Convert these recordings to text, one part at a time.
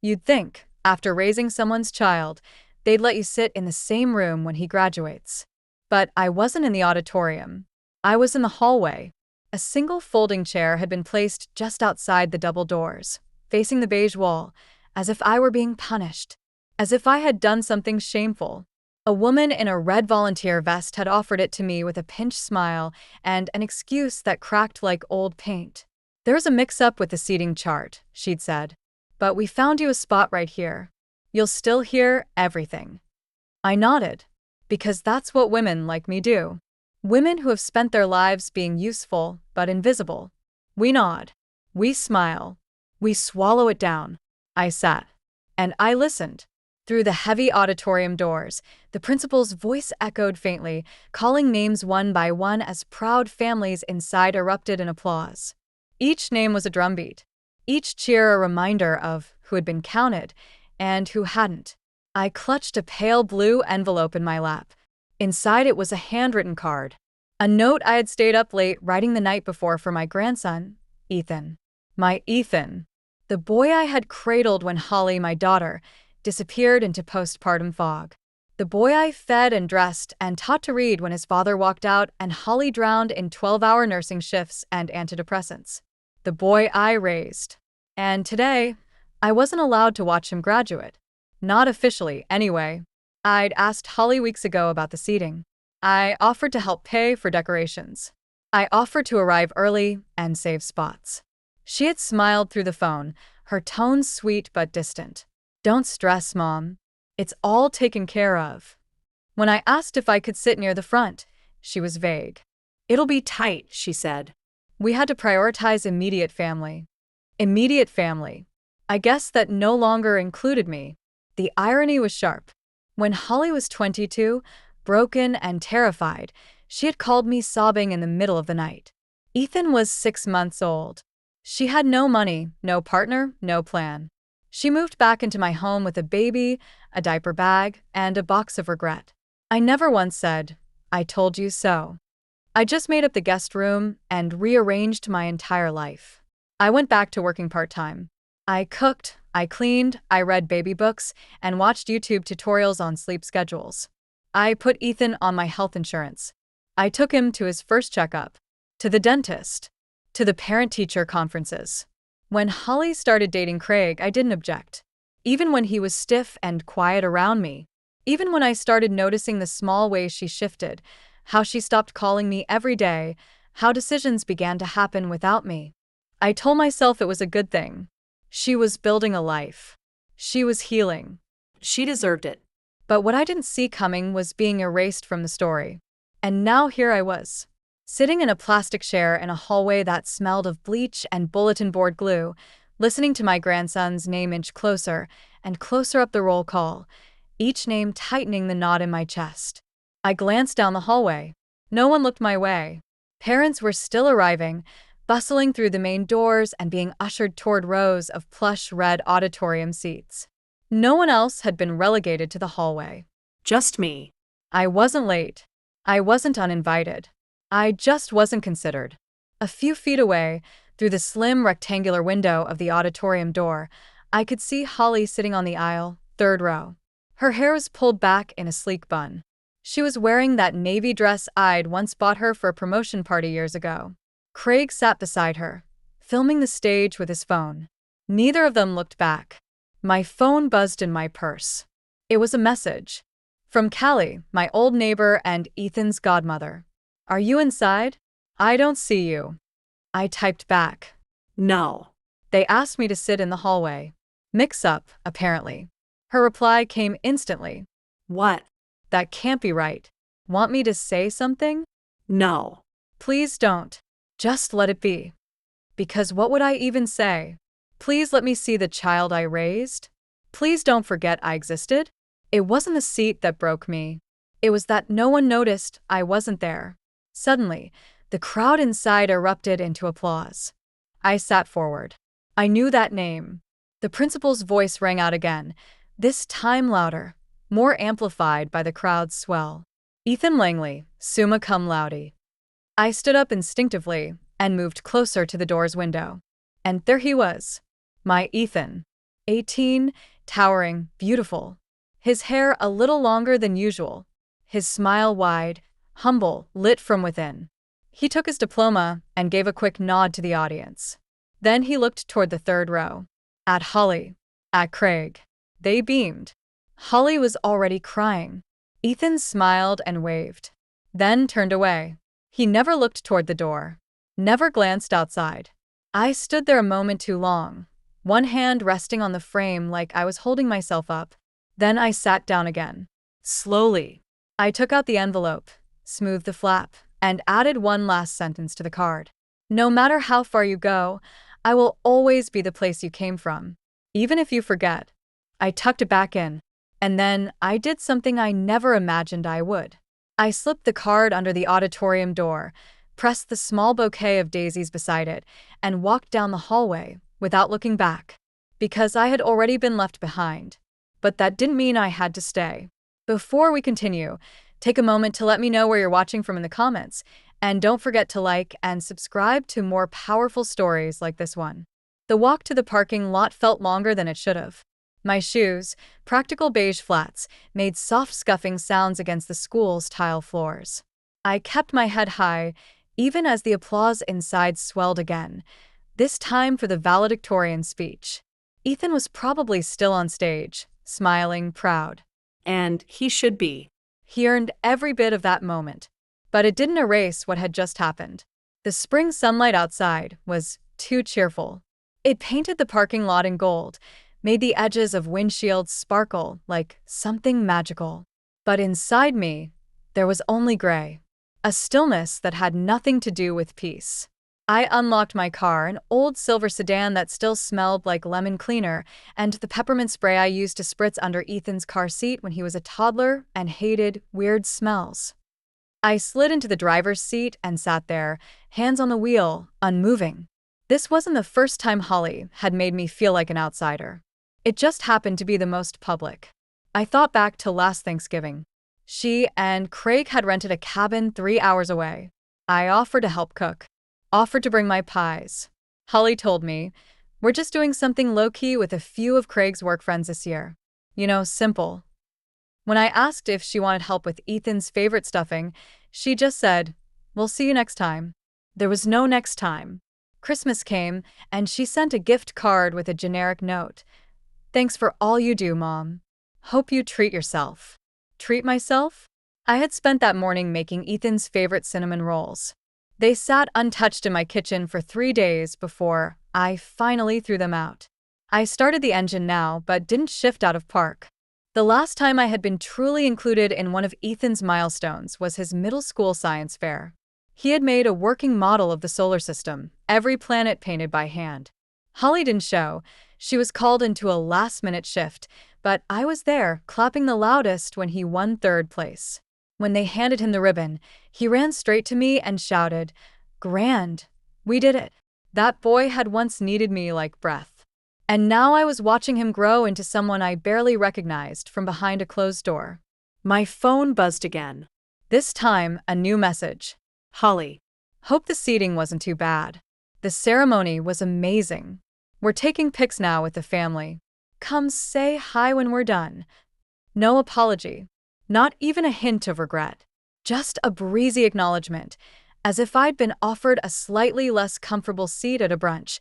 You'd think, after raising someone's child, they'd let you sit in the same room when he graduates. But I wasn't in the auditorium. I was in the hallway. A single folding chair had been placed just outside the double doors, facing the beige wall, as if I were being punished, as if I had done something shameful. A woman in a red volunteer vest had offered it to me with a pinched smile and an excuse that cracked like old paint. "There's a mix-up with the seating chart," she'd said. "But we found you a spot right here. You'll still hear everything." I nodded, because that's what women like me do. Women who have spent their lives being useful but invisible. We nod. We smile. We swallow it down. I sat. And I listened. Through the heavy auditorium doors, the principal's voice echoed faintly, calling names one by one as proud families inside erupted in applause. Each name was a drumbeat. Each cheer a reminder of who had been counted and who hadn't. I clutched a pale blue envelope in my lap. Inside it was a handwritten card. A note I had stayed up late writing the night before for my grandson, Ethan. My Ethan. The boy I had cradled when Holly, my daughter, disappeared into postpartum fog. The boy I fed and dressed and taught to read when his father walked out and Holly drowned in 12-hour nursing shifts and antidepressants. The boy I raised. And today, I wasn't allowed to watch him graduate. Not officially, anyway. I'd asked Holly weeks ago about the seating. I offered to help pay for decorations. I offered to arrive early and save spots. She had smiled through the phone, her tone sweet but distant. "Don't stress, Mom. It's all taken care of." When I asked if I could sit near the front, she was vague. "It'll be tight," she said. We had to prioritize immediate family. Immediate family. I guess that no longer included me. The irony was sharp. When Holly was 22, broken and terrified, she had called me sobbing in the middle of the night. Ethan was 6 months old. She had no money, no partner, no plan. She moved back into my home with a baby, a diaper bag, and a box of regret. I never once said, "I told you so." I just made up the guest room and rearranged my entire life. I went back to working part-time. I cooked, I cleaned, I read baby books, and watched YouTube tutorials on sleep schedules. I put Ethan on my health insurance. I took him to his first checkup, to the dentist, to the parent-teacher conferences. When Holly started dating Craig, I didn't object. Even when he was stiff and quiet around me. Even when I started noticing the small ways she shifted, how she stopped calling me every day, how decisions began to happen without me. I told myself it was a good thing. She was building a life. She was healing. She deserved it. But what I didn't see coming was being erased from the story. And now here I was, sitting in a plastic chair in a hallway that smelled of bleach and bulletin board glue, listening to my grandson's name inch closer and closer up the roll call, each name tightening the knot in my chest. I glanced down the hallway. No one looked my way. Parents were still arriving, bustling through the main doors and being ushered toward rows of plush red auditorium seats. No one else had been relegated to the hallway. Just me. I wasn't late. I wasn't uninvited. I just wasn't considered. A few feet away, through the slim rectangular window of the auditorium door, I could see Holly sitting on the aisle, third row. Her hair was pulled back in a sleek bun. She was wearing that navy dress I'd once bought her for a promotion party years ago. Craig sat beside her, filming the stage with his phone. Neither of them looked back. My phone buzzed in my purse. It was a message. From Callie, my old neighbor and Ethan's godmother. "Are you inside? I don't see you." I typed back, "No." They asked me to sit in the hallway. Mix up, apparently. Her reply came instantly. "What? That can't be right. Want me to say something?" "No." "Please don't. Just let it be." Because what would I even say? Please let me see the child I raised? Please don't forget I existed? It wasn't the seat that broke me. It was that no one noticed I wasn't there. Suddenly, the crowd inside erupted into applause. I sat forward. I knew that name. The principal's voice rang out again, this time louder, more amplified by the crowd's swell. "Ethan Langley, summa cum laude." I stood up instinctively and moved closer to the door's window. And there he was. My Ethan. 18, towering, beautiful. His hair a little longer than usual. His smile wide, humble, lit from within. He took his diploma and gave a quick nod to the audience. Then he looked toward the third row. At Holly. At Craig. They beamed. Holly was already crying. Ethan smiled and waved. Then turned away. He never looked toward the door. Never glanced outside. I stood there a moment too long, one hand resting on the frame like I was holding myself up. Then I sat down again. Slowly. I took out the envelope, smoothed the flap, and added one last sentence to the card. No matter how far you go, I will always be the place you came from, even if you forget. I tucked it back in, and then I did something I never imagined I would. I slipped the card under the auditorium door, pressed the small bouquet of daisies beside it, and walked down the hallway without looking back. Because I had already been left behind. But that didn't mean I had to stay. Before we continue, take a moment to let me know where you're watching from in the comments, and don't forget to like and subscribe to more powerful stories like this one. The walk to the parking lot felt longer than it should have. My shoes, practical beige flats, made soft scuffing sounds against the school's tile floors. I kept my head high, even as the applause inside swelled again, this time for the valedictorian speech. Ethan was probably still on stage, smiling, proud. And he should be. He earned every bit of that moment. But it didn't erase what had just happened. The spring sunlight outside was too cheerful. It painted the parking lot in gold, made the edges of windshields sparkle like something magical. But inside me, there was only gray. A stillness that had nothing to do with peace. I unlocked my car, an old silver sedan that still smelled like lemon cleaner, and the peppermint spray I used to spritz under Ethan's car seat when he was a toddler and hated weird smells. I slid into the driver's seat and sat there, hands on the wheel, unmoving. This wasn't the first time Holly had made me feel like an outsider. It just happened to be the most public. I thought back to last Thanksgiving. She and Craig had rented a cabin 3 hours away. I offered to help cook. Offered to bring my pies. Holly told me, we're just doing something low-key with a few of Craig's work friends this year. Simple. When I asked if she wanted help with Ethan's favorite stuffing, she just said, we'll see you next time. There was no next time. Christmas came, and she sent a gift card with a generic note. Thanks for all you do, Mom. Hope you treat yourself. Treat myself? I had spent that morning making Ethan's favorite cinnamon rolls. They sat untouched in my kitchen for 3 days before I finally threw them out. I started the engine now, but didn't shift out of park. The last time I had been truly included in one of Ethan's milestones was his middle school science fair. He had made a working model of the solar system, every planet painted by hand. Holly didn't show. She was called into a last-minute shift, but I was there, clapping the loudest when he won 3rd place. When they handed him the ribbon, he ran straight to me and shouted, "Grand! We did it!" That boy had once needed me like breath. And now I was watching him grow into someone I barely recognized from behind a closed door. My phone buzzed again. This time, a new message. Holly. Hope the seating wasn't too bad. The ceremony was amazing. We're taking pics now with the family. Come say hi when we're done. No apology. Not even a hint of regret. Just a breezy acknowledgement, as if I'd been offered a slightly less comfortable seat at a brunch,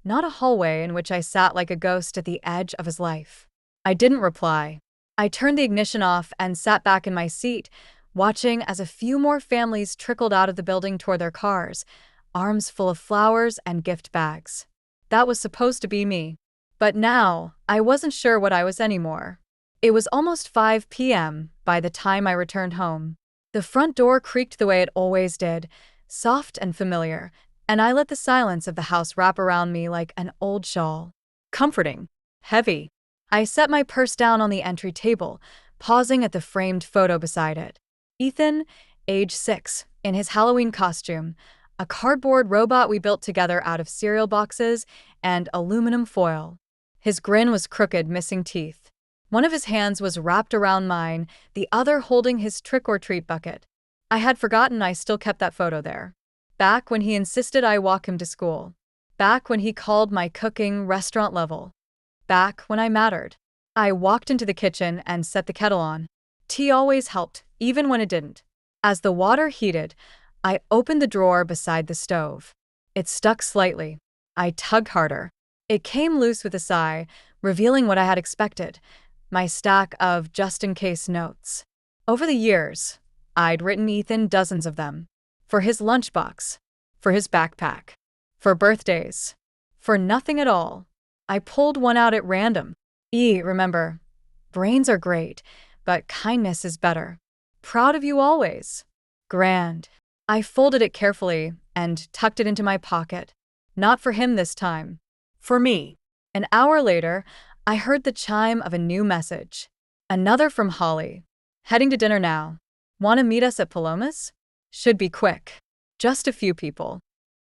not a hallway in which I sat like a ghost at the edge of his life. I didn't reply. I turned the ignition off and sat back in my seat, watching as a few more families trickled out of the building toward their cars, arms full of flowers and gift bags. That was supposed to be me. But now, I wasn't sure what I was anymore. It was almost 5 p.m. by the time I returned home. The front door creaked the way it always did, soft and familiar, and I let the silence of the house wrap around me like an old shawl. Comforting. Heavy. I set my purse down on the entry table, pausing at the framed photo beside it. Ethan, age 6, in his Halloween costume, a cardboard robot we built together out of cereal boxes and aluminum foil. His grin was crooked, missing teeth. One of his hands was wrapped around mine, the other holding his trick-or-treat bucket. I had forgotten I still kept that photo there. Back when he insisted I walk him to school. Back when he called my cooking restaurant level. back when I mattered. I walked into the kitchen and set the kettle on. Tea always helped, even when it didn't. As the water heated, I opened the drawer beside the stove. It stuck slightly. I tugged harder. It came loose with a sigh, revealing what I had expected, my stack of just-in-case notes. Over the years, I'd written Ethan dozens of them. For his lunchbox, for his backpack, for birthdays, for nothing at all. I pulled one out at random. Remember, brains are great, but kindness is better. Proud of you always. Grand. I folded it carefully and tucked it into my pocket. Not for him this time. For me. An hour later, I heard the chime of a new message. Another from Holly. Heading to dinner now. Want to meet us at Paloma's? Should be quick. Just a few people.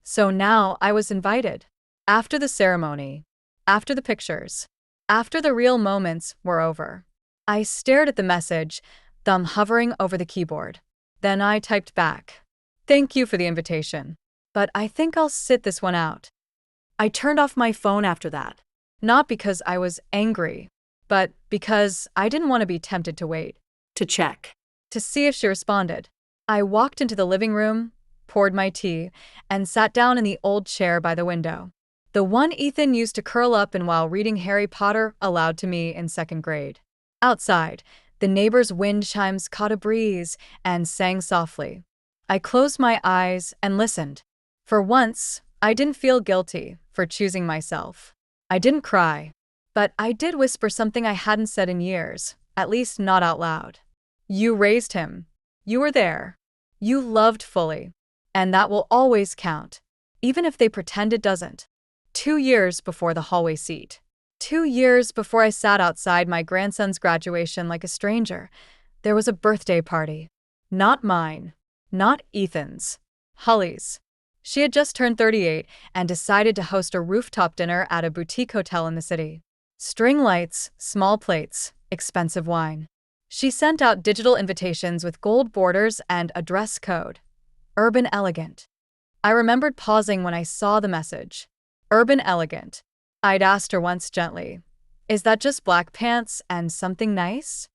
So now I was invited. After the ceremony. After the pictures. After the real moments were over. I stared at the message, thumb hovering over the keyboard. Then I typed back. Thank you for the invitation. But I think I'll sit this one out. I turned off my phone after that. Not because I was angry, but because I didn't want to be tempted to wait. To check. To see if she responded. I walked into the living room, poured my tea, and sat down in the old chair by the window. The one Ethan used to curl up in while reading Harry Potter aloud to me in second grade. Outside, the neighbor's wind chimes caught a breeze and sang softly. I closed my eyes and listened. For once, I didn't feel guilty for choosing myself. I didn't cry, but I did whisper something I hadn't said in years, at least not out loud. You raised him. You were there. You loved fully. And that will always count, even if they pretend it doesn't. 2 years before the hallway seat. 2 years before I sat outside my grandson's graduation like a stranger, there was a birthday party. Not mine. Not Ethan's. Holly's. She had just turned 38 and decided to host a rooftop dinner at a boutique hotel in the city. String lights, small plates, expensive wine. She sent out digital invitations with gold borders and a dress code. Urban elegant. I remembered pausing when I saw the message. Urban elegant. I'd asked her once gently, is that just black pants and something nice?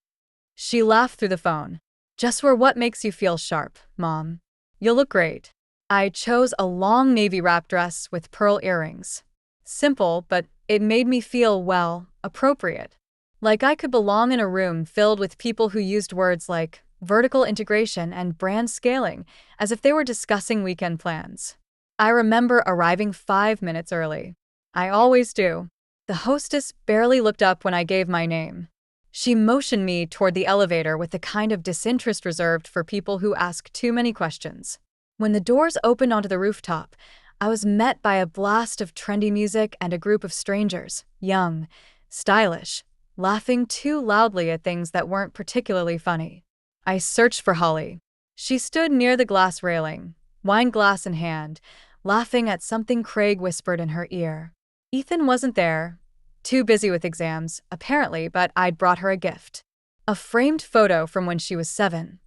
She laughed through the phone. Just wear what makes you feel sharp, Mom. You'll look great. I chose a long navy wrap dress with pearl earrings. Simple, but it made me feel, well, appropriate. Like I could belong in a room filled with people who used words like vertical integration and brand scaling as if they were discussing weekend plans. I remember arriving 5 minutes early. I always do. The hostess barely looked up when I gave my name. She motioned me toward the elevator with the kind of disinterest reserved for people who ask too many questions. When the doors opened onto the rooftop, I was met by a blast of trendy music and a group of strangers, young, stylish, laughing too loudly at things that weren't particularly funny. I searched for Holly. She stood near the glass railing, wine glass in hand, laughing at something Craig whispered in her ear. Ethan wasn't there, too busy with exams, apparently, but I'd brought her a gift. A framed photo from when she was 7.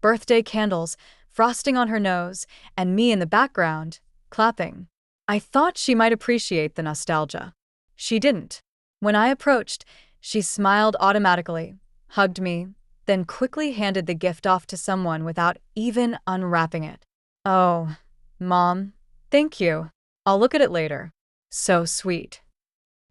Birthday candles, frosting on her nose, and me in the background, clapping. I thought she might appreciate the nostalgia. She didn't. When I approached, she smiled automatically, hugged me, then quickly handed the gift off to someone without even unwrapping it. Oh, Mom, thank you. I'll look at it later. So sweet.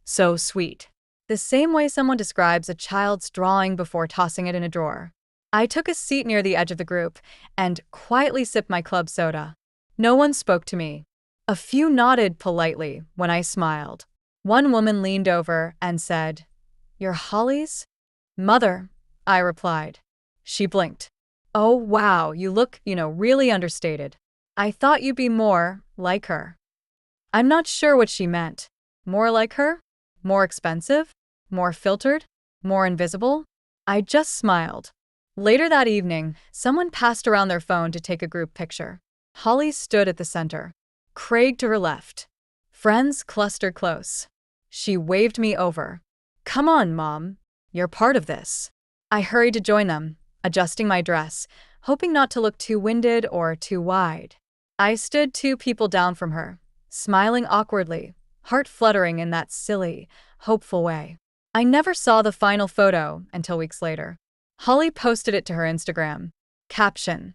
So sweet. The same way someone describes a child's drawing before tossing it in a drawer. I took a seat near the edge of the group and quietly sipped my club soda. No one spoke to me. A few nodded politely when I smiled. One woman leaned over and said, "You're Holly's mother," I replied. She blinked. "Oh wow, you look, really understated. I thought you'd be more like her." I'm not sure what she meant. More like her? More expensive? More filtered? More invisible? I just smiled. Later that evening, someone passed around their phone to take a group picture. Holly stood at the center. Craig to her left. Friends clustered close. She waved me over. "Come on, Mom. You're part of this." I hurried to join them, adjusting my dress, hoping not to look too winded or too wide. I stood 2 people down from her, smiling awkwardly, heart fluttering in that silly, hopeful way. I never saw the final photo until weeks later. Holly posted it to her Instagram. Caption: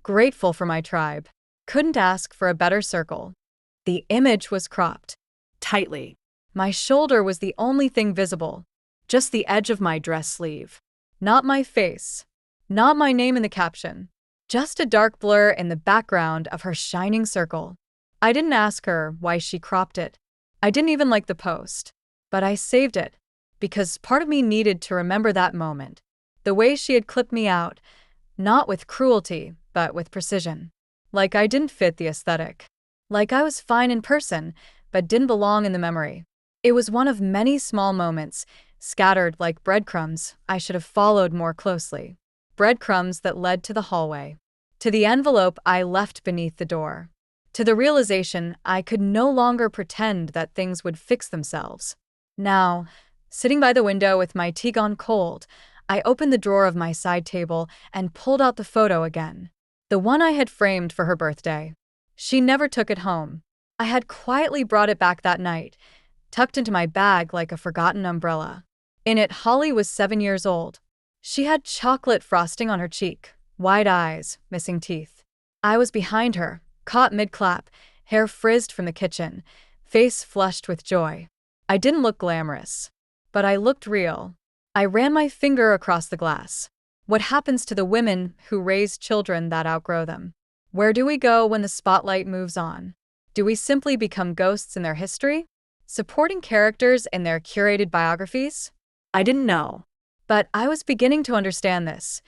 Grateful for my tribe. Couldn't ask for a better circle. The image was cropped Tightly. My shoulder was the only thing visible, just the edge of my dress sleeve. Not my face, not my name in the caption, just a dark blur in the background of her shining circle. I didn't ask her why she cropped it. I didn't even like the post, but I saved it because part of me needed to remember that moment, the way she had clipped me out, not with cruelty, but with precision. Like I didn't fit the aesthetic. Like I was fine in person, but didn't belong in the memory. It was one of many small moments, scattered like breadcrumbs I should have followed more closely. Breadcrumbs that led to the hallway, to the envelope I left beneath the door, to the realization I could no longer pretend that things would fix themselves. Now, sitting by the window with my tea gone cold, I opened the drawer of my side table and pulled out the photo again. The one I had framed for her birthday. She never took it home. I had quietly brought it back that night, tucked into my bag like a forgotten umbrella. In it, Holly was 7 years old. She had chocolate frosting on her cheek, wide eyes, missing teeth. I was behind her, caught mid-clap, hair frizzed from the kitchen, face flushed with joy. I didn't look glamorous, but I looked real. I ran my finger across the glass. What happens to the women who raise children that outgrow them? Where do we go when the spotlight moves on? Do we simply become ghosts in their history? Supporting characters in their curated biographies? I didn't know. But I was beginning to understand this.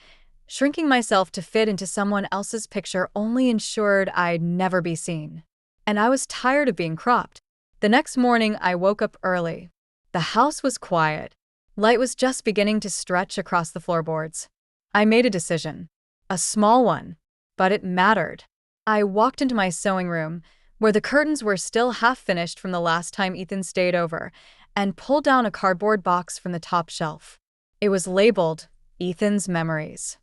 Shrinking myself to fit into someone else's picture only ensured I'd never be seen. And I was tired of being cropped. The next morning, I woke up early. The house was quiet. Light was just beginning to stretch across the floorboards. I made a decision. A small one. But it mattered. I walked into my sewing room, where the curtains were still half finished from the last time Ethan stayed over, and pulled down a cardboard box from the top shelf. It was labeled Ethan's Memories.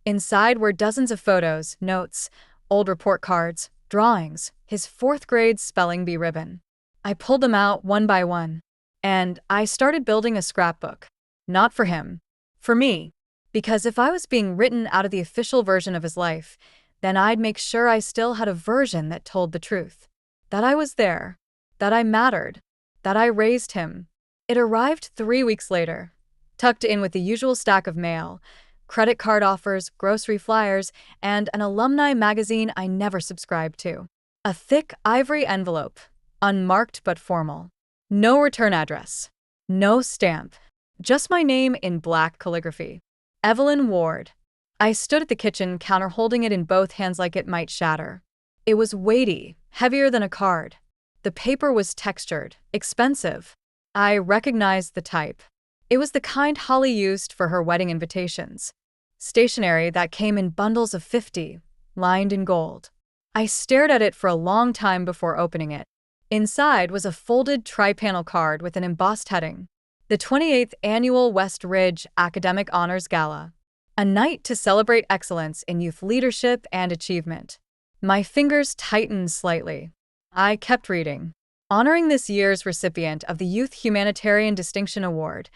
Inside were dozens of photos, notes, old report cards, drawings, his 4th grade spelling bee ribbon. I pulled them out one by one, and I started building a scrapbook. Not for him, for me. Because if I was being written out of the official version of his life, then I'd make sure I still had a version that told the truth. That I was there. That I mattered. That I raised him. It arrived 3 weeks later, tucked in with the usual stack of mail, credit card offers, grocery flyers, and an alumni magazine I never subscribed to. A thick ivory envelope, unmarked but formal. No return address. No stamp. Just my name in black calligraphy. Evelyn Ward. I stood at the kitchen counter holding it in both hands like it might shatter. It was weighty, heavier than a card. The paper was textured, expensive. I recognized the type. It was the kind Holly used for her wedding invitations. Stationery that came in bundles of 50, lined in gold. I stared at it for a long time before opening it. Inside was a folded tri-panel card with an embossed heading. The 28th Annual West Ridge Academic Honors Gala. A night to celebrate excellence in youth leadership and achievement. My fingers tightened slightly. I kept reading. Honoring this year's recipient of the Youth Humanitarian Distinction Award,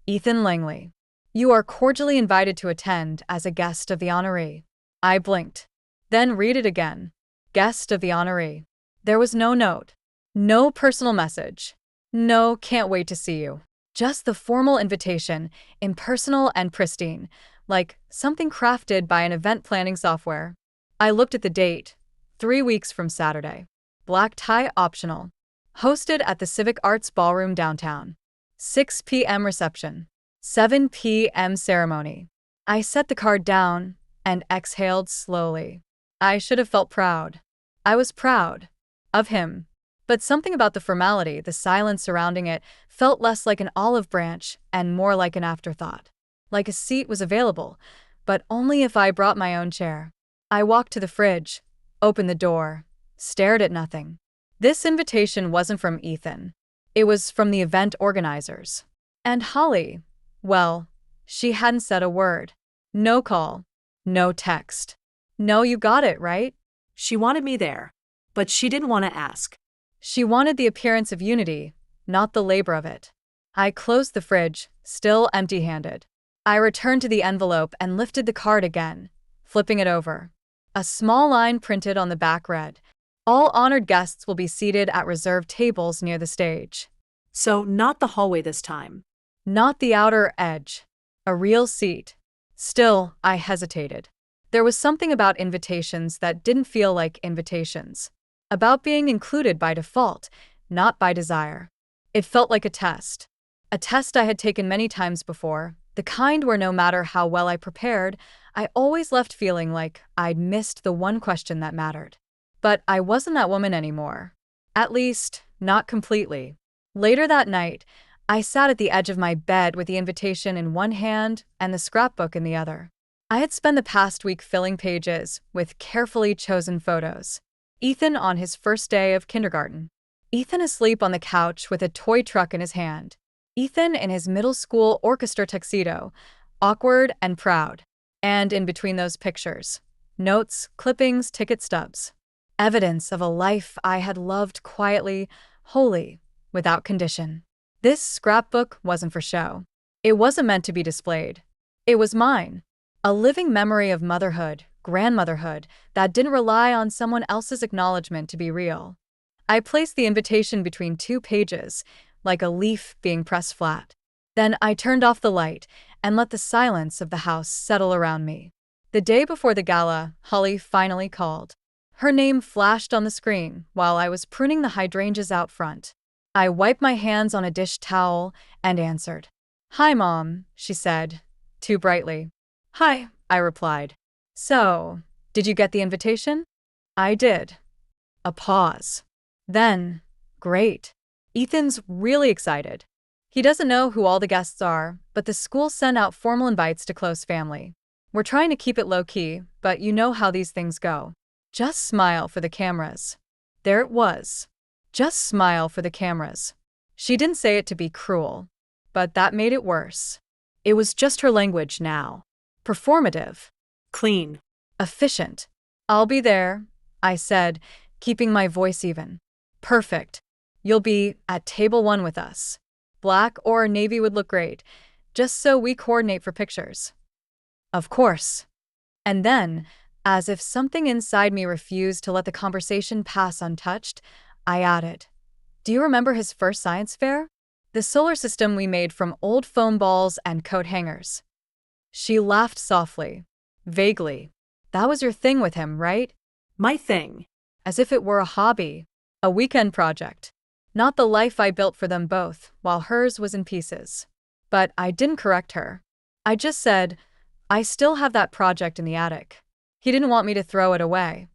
Ethan Langley. You are cordially invited to attend as a guest of the honoree. I blinked. Then read it again. Guest of the honoree. There was no note. No personal message. No, can't wait to see you. Just the formal invitation, impersonal and pristine, like something crafted by an event planning software. I looked at the date. 3 weeks from Saturday. Black tie optional. Hosted at the Civic Arts Ballroom downtown. 6 p.m. reception. 7 p.m. ceremony. I set the card down and exhaled slowly. I should have felt proud. I was proud. Of him. But something about the formality, the silence surrounding it, felt less like an olive branch and more like an afterthought. Like a seat was available, but only if I brought my own chair. I walked to the fridge, opened the door, stared at nothing. This invitation wasn't from Ethan. It was from the event organizers. And Holly, well, she hadn't said a word. No call. No text. No, you got it, right? She wanted me there, but she didn't want to ask. She wanted the appearance of unity, not the labor of it. I closed the fridge, still empty-handed. I returned to the envelope and lifted the card again, flipping it over. A small line printed on the back read, "All honored guests will be seated at reserved tables near the stage." So, not the hallway this time. Not the outer edge. A real seat. Still, I hesitated. There was something about invitations that didn't feel like invitations. About being included by default, not by desire. It felt like a test. A test I had taken many times before, the kind where no matter how well I prepared, I always left feeling like I'd missed the one question that mattered. But I wasn't that woman anymore. At least, not completely. Later that night, I sat at the edge of my bed with the invitation in one hand and the scrapbook in the other. I had spent the past week filling pages with carefully chosen photos. Ethan on his first day of kindergarten. Ethan asleep on the couch with a toy truck in his hand. Ethan in his middle school orchestra tuxedo, awkward and proud. And in between those pictures, notes, clippings, ticket stubs. Evidence of a life I had loved quietly, wholly, without condition. This scrapbook wasn't for show. It wasn't meant to be displayed. It was mine. A living memory of motherhood, grandmotherhood, that didn't rely on someone else's acknowledgement to be real. I placed the invitation between two pages, like a leaf being pressed flat. Then I turned off the light and let the silence of the house settle around me. The day before the gala, Holly finally called. Her name flashed on the screen while I was pruning the hydrangeas out front. I wiped my hands on a dish towel and answered. "Hi, Mom," she said, too brightly. "Hi," I replied. "So, did you get the invitation?" "I did." A pause. Then, "Great. Ethan's really excited. He doesn't know who all the guests are, but the school sent out formal invites to close family. We're trying to keep it low-key, but you know how these things go. Just smile for the cameras." There it was. Just smile for the cameras. She didn't say it to be cruel, but that made it worse. It was just her language now. Performative. Clean. Efficient. "I'll be there," I said, keeping my voice even. "Perfect. You'll be at table 1 with us. Black or navy would look great, just so we coordinate for pictures." "Of course." And then, as if something inside me refused to let the conversation pass untouched, I added, "Do you remember his first science fair? The solar system we made from old foam balls and coat hangers." She laughed softly, vaguely. "That was your thing with him, right?" My thing. As if it were a hobby, a weekend project. Not the life I built for them both, while hers was in pieces. But I didn't correct her. I just said, "I still have that project in the attic." He didn't want me to throw it away.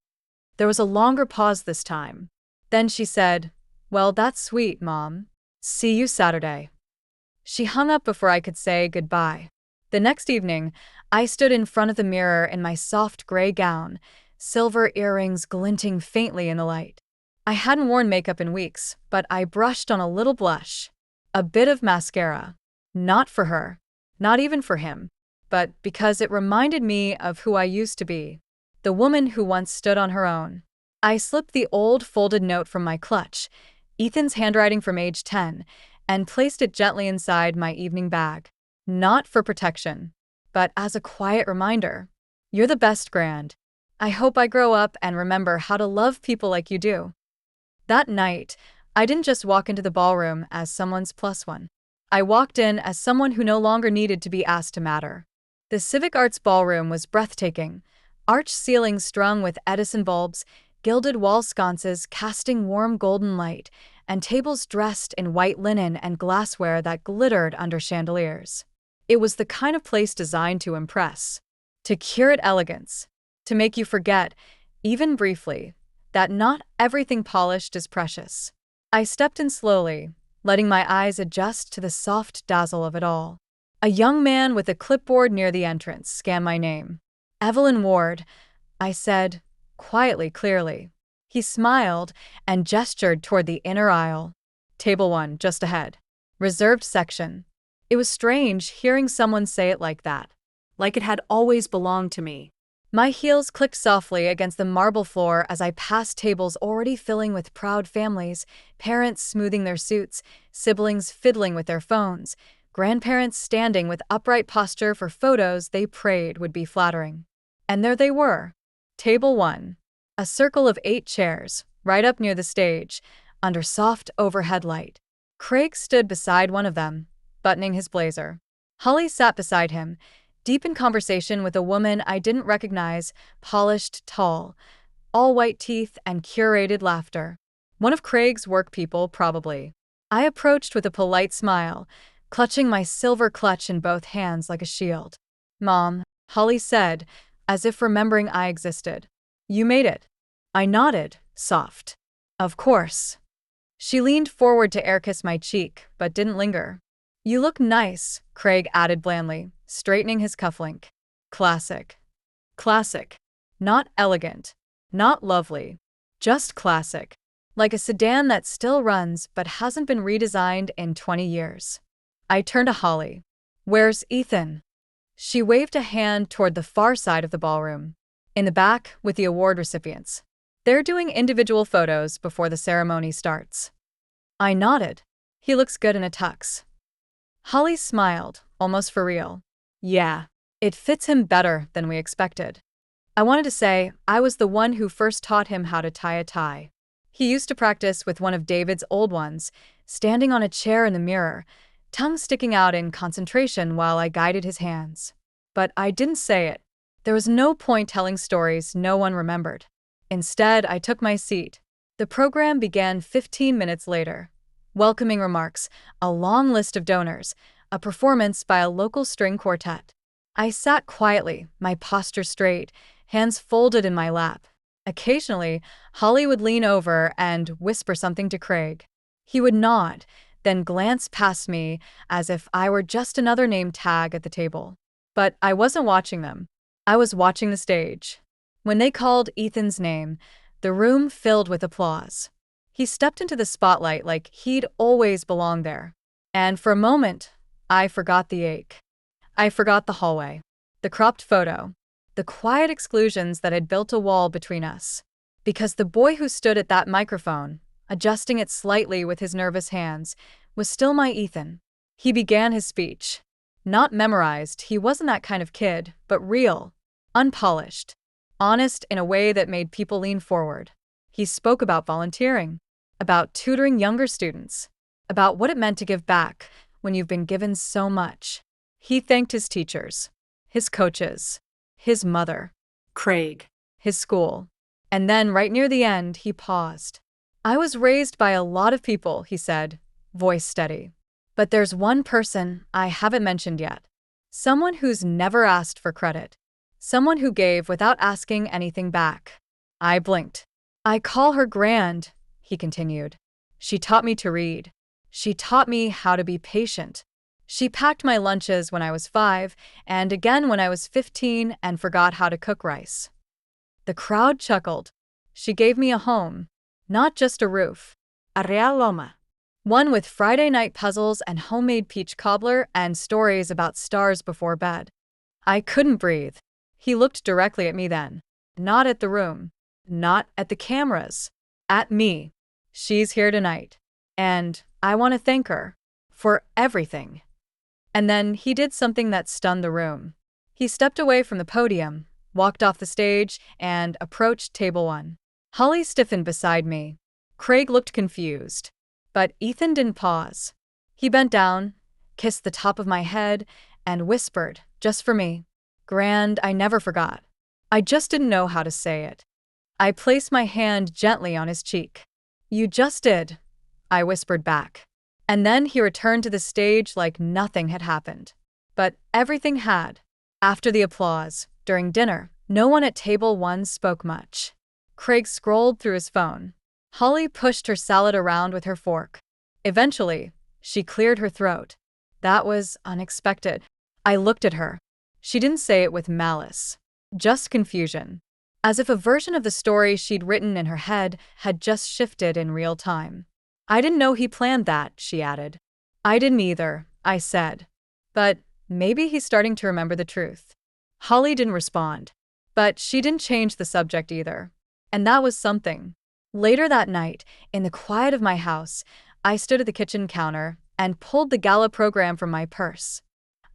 There was a longer pause this time. Then she said, "Well, that's sweet, Mom. See you Saturday." She hung up before I could say goodbye. The next evening, I stood in front of the mirror in my soft gray gown, silver earrings glinting faintly in the light. I hadn't worn makeup in weeks, but I brushed on a little blush. A bit of mascara. Not for her. Not even for him. But because it reminded me of who I used to be. The woman who once stood on her own. I slipped the old folded note from my clutch, Ethan's handwriting from age 10, and placed it gently inside my evening bag. Not for protection, but as a quiet reminder. You're the best, Grand. I hope I grow up and remember how to love people like you do. That night, I didn't just walk into the ballroom as someone's plus one. I walked in as someone who no longer needed to be asked to matter. The Civic Arts Ballroom was breathtaking, arched ceilings strung with Edison bulbs, gilded wall sconces casting warm golden light, and tables dressed in white linen and glassware that glittered under chandeliers. It was the kind of place designed to impress, to curate elegance, to make you forget, even briefly, that not everything polished is precious. I stepped in slowly, letting my eyes adjust to the soft dazzle of it all. A young man with a clipboard near the entrance scanned my name. "Evelyn Ward," I said, quietly, clearly. He smiled and gestured toward the inner aisle. "Table 1, just ahead. Reserved section." It was strange hearing someone say it like that. Like it had always belonged to me. My heels clicked softly against the marble floor as I passed tables already filling with proud families, parents smoothing their suits, siblings fiddling with their phones, grandparents standing with upright posture for photos they prayed would be flattering. And there they were. Table 1. A circle of 8 chairs, right up near the stage, under soft overhead light. Craig stood beside one of them, buttoning his blazer. Holly sat beside him, deep in conversation with a woman I didn't recognize, polished, tall, all white teeth and curated laughter. One of Craig's work people, probably. I approached with a polite smile, clutching my silver clutch in both hands like a shield. "Mom," Holly said, as if remembering I existed. "You made it." I nodded, soft. "Of course." She leaned forward to air kiss my cheek, but didn't linger. "You look nice," Craig added blandly, straightening his cufflink. Classic. Classic. Not elegant. Not lovely. Just classic. Like a sedan that still runs but hasn't been redesigned in 20 years. I turned to Holly. "Where's Ethan?" She waved a hand toward the far side of the ballroom. "In the back, with the award recipients. They're doing individual photos before the ceremony starts." I nodded. "He looks good in a tux." Holly smiled, almost for real. "Yeah, it fits him better than we expected." I wanted to say I was the one who first taught him how to tie a tie. He used to practice with one of David's old ones, standing on a chair in the mirror, tongue sticking out in concentration while I guided his hands. But I didn't say it. There was no point telling stories no one remembered. Instead, I took my seat. The program began 15 minutes later. Welcoming remarks, a long list of donors, a performance by a local string quartet. I sat quietly, my posture straight, hands folded in my lap. Occasionally, Holly would lean over and whisper something to Craig. He would nod, then glance past me as if I were just another name tag at the table. But I wasn't watching them. I was watching the stage. When they called Ethan's name, the room filled with applause. He stepped into the spotlight like he'd always belonged there. And for a moment, I forgot the ache. I forgot the hallway, the cropped photo, the quiet exclusions that had built a wall between us. Because the boy who stood at that microphone, adjusting it slightly with his nervous hands, was still my Ethan. He began his speech. Not memorized, he wasn't that kind of kid, but real, unpolished, honest in a way that made people lean forward. He spoke about volunteering, about tutoring younger students, about what it meant to give back when you've been given so much. He thanked his teachers, his coaches, his mother, Craig. his school. And then, right near the end, he paused. "I was raised by a lot of people," he said, voice steady. "But there's one person I haven't mentioned yet. Someone who's never asked for credit. Someone who gave without asking anything back." I blinked. "I call her Grand," he continued. "She taught me to read. She taught me how to be patient. She packed my lunches when I was 5, and again when I was 15 and forgot how to cook rice." The crowd chuckled. "She gave me a home, not just a roof. A real loma. One with Friday night puzzles and homemade peach cobbler and stories about stars before bed." I couldn't breathe. He looked directly at me then. Not at the room. Not at the cameras. At me. "She's here tonight. And I want to thank her. For everything." And then he did something that stunned the room. He stepped away from the podium, walked off the stage, and approached table 1. Holly stiffened beside me. Craig looked confused. But Ethan didn't pause. He bent down, kissed the top of my head, and whispered, just for me, "Grand, I never forgot. I just didn't know how to say it." I placed my hand gently on his cheek. "You just did," I whispered back. And then he returned to the stage like nothing had happened. But everything had. After the applause, during dinner, no one at table 1 spoke much. Craig scrolled through his phone. Holly pushed her salad around with her fork. Eventually, she cleared her throat. That was unexpected. I looked at her. She didn't say it with malice. Just confusion. As if a version of the story she'd written in her head had just shifted in real time. "I didn't know he planned that," she added. "I didn't either," I said. "But maybe he's starting to remember the truth." Holly didn't respond. But she didn't change the subject either. And that was something. Later that night, in the quiet of my house, I stood at the kitchen counter and pulled the gala program from my purse.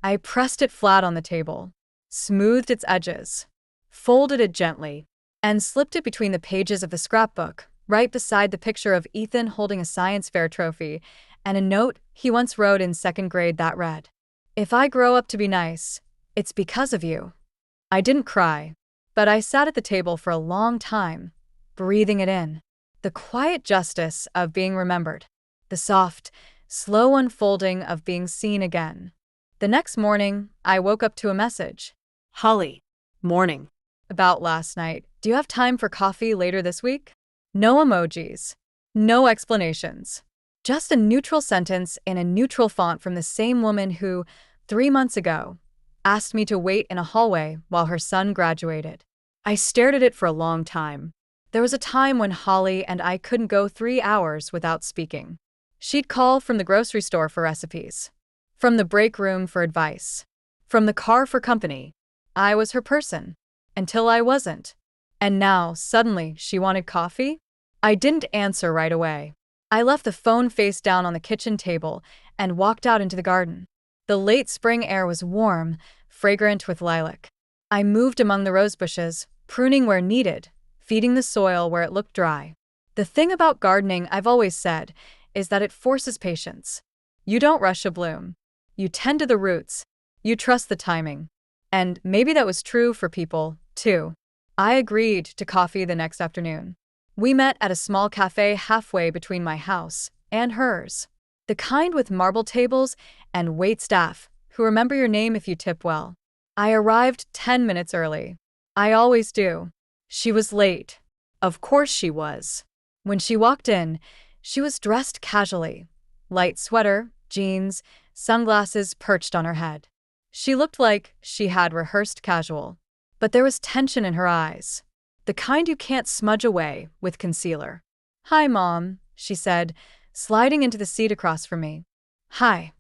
I pressed it flat on the table, smoothed its edges, folded it gently, and slipped it between the pages of the scrapbook, right beside the picture of Ethan holding a science fair trophy and a note he once wrote in second grade that read, "If I grow up to be nice, it's because of you." I didn't cry, but I sat at the table for a long time, breathing it in. The quiet justice of being remembered. The soft, slow unfolding of being seen again. The next morning, I woke up to a message. Holly. Morning. About last night. Do you have time for coffee later this week? No emojis. No explanations. Just a neutral sentence in a neutral font from the same woman who, 3 months ago, asked me to wait in a hallway while her son graduated. I stared at it for a long time. There was a time when Holly and I couldn't go 3 hours without speaking. She'd call from the grocery store for recipes, from the break room for advice, from the car for company. I was her person, until I wasn't. And now, suddenly, she wanted coffee? I didn't answer right away. I left the phone face down on the kitchen table and walked out into the garden. The late spring air was warm, fragrant with lilac. I moved among the rose bushes, pruning where needed, feeding the soil where it looked dry. The thing about gardening, I've always said, is that it forces patience. You don't rush a bloom. You tend to the roots. You trust the timing. And maybe that was true for people, too. I agreed to coffee the next afternoon. We met at a small cafe halfway between my house and hers. The kind with marble tables and wait staff who remember your name if you tip well. I arrived 10 minutes early. I always do. She was late. Of course she was. When she walked in, she was dressed casually. Light sweater, jeans, sunglasses perched on her head. She looked like she had rehearsed casual. But there was tension in her eyes. The kind you can't smudge away with concealer. "Hi, Mom," she said, sliding into the seat across from me. "Hi."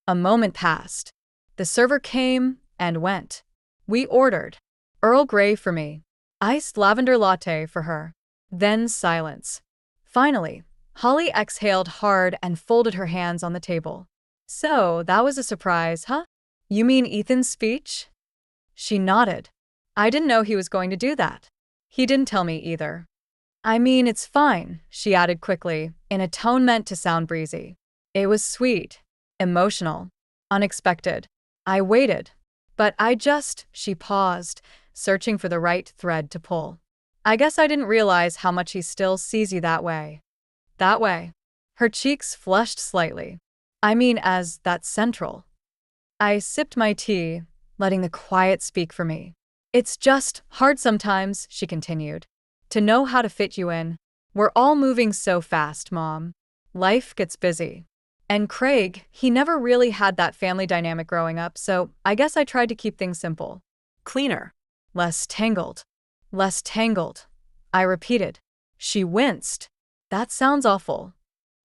A moment passed. The server came and went. We ordered. Earl Grey for me. Iced lavender latte for her. Then silence. Finally, Holly exhaled hard and folded her hands on the table. "So, that was a surprise, huh? You mean Ethan's speech?" She nodded. "I didn't know he was going to do that." "He didn't tell me either." "I mean, it's fine," she added quickly, in a tone meant to sound breezy. "It was sweet, emotional, unexpected. I waited. But she paused, searching for the right thread to pull. "I guess I didn't realize how much he still sees you that way." "That way?" Her cheeks flushed slightly. "I mean, as that central." I sipped my tea, letting the quiet speak for me. "It's just hard sometimes," she continued, "to know how to fit you in. We're all moving so fast, Mom. Life gets busy. And Craig, he never really had that family dynamic growing up, so I guess I tried to keep things simple. Cleaner. Less tangled. Less tangled." I repeated. She winced. "That sounds awful."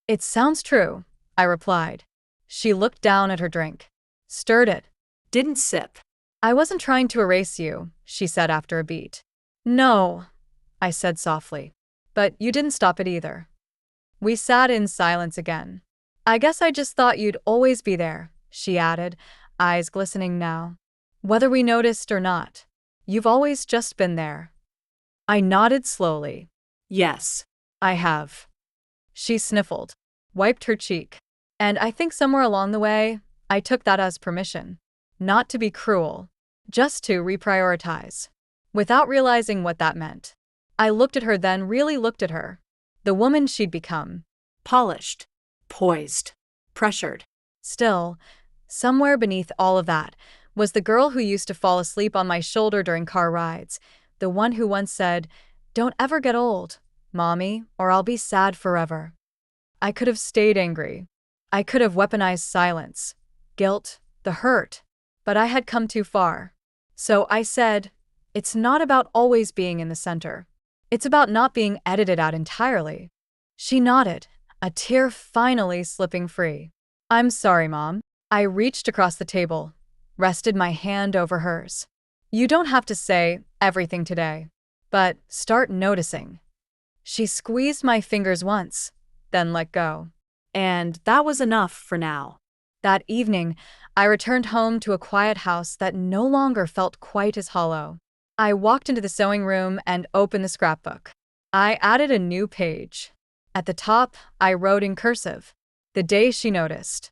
"It sounds true," I replied. She looked down at her drink, stirred it. Didn't sip. "I wasn't trying to erase you," she said after a beat. "No," I said softly. "But you didn't stop it either." We sat in silence again. "I guess I just thought you'd always be there," she added, eyes glistening now. "Whether we noticed or not, you've always just been there." I nodded slowly. Yes. "I have." She sniffled, wiped her cheek. And I think somewhere along the way, I took that as permission. Not to be cruel, just to reprioritize. Without realizing what that meant. I looked at her, then really looked at her. The woman she'd become. Polished. Poised. Pressured. Still, somewhere beneath all of that, was the girl who used to fall asleep on my shoulder during car rides. The one who once said, "Don't ever get old, Mommy, or I'll be sad forever." I could have stayed angry. I could have weaponized silence, guilt, the hurt. But I had come too far. So I said, "It's not about always being in the center. It's about not being edited out entirely." She nodded, a tear finally slipping free. "I'm sorry, Mom." I reached across the table, rested my hand over hers. You don't have to say everything today, but start noticing. She squeezed my fingers once, then let go. And that was enough for now. That evening, I returned home to a quiet house that no longer felt quite as hollow. I walked into the sewing room and opened the scrapbook. I added a new page. At the top, I wrote in cursive, "The day she noticed."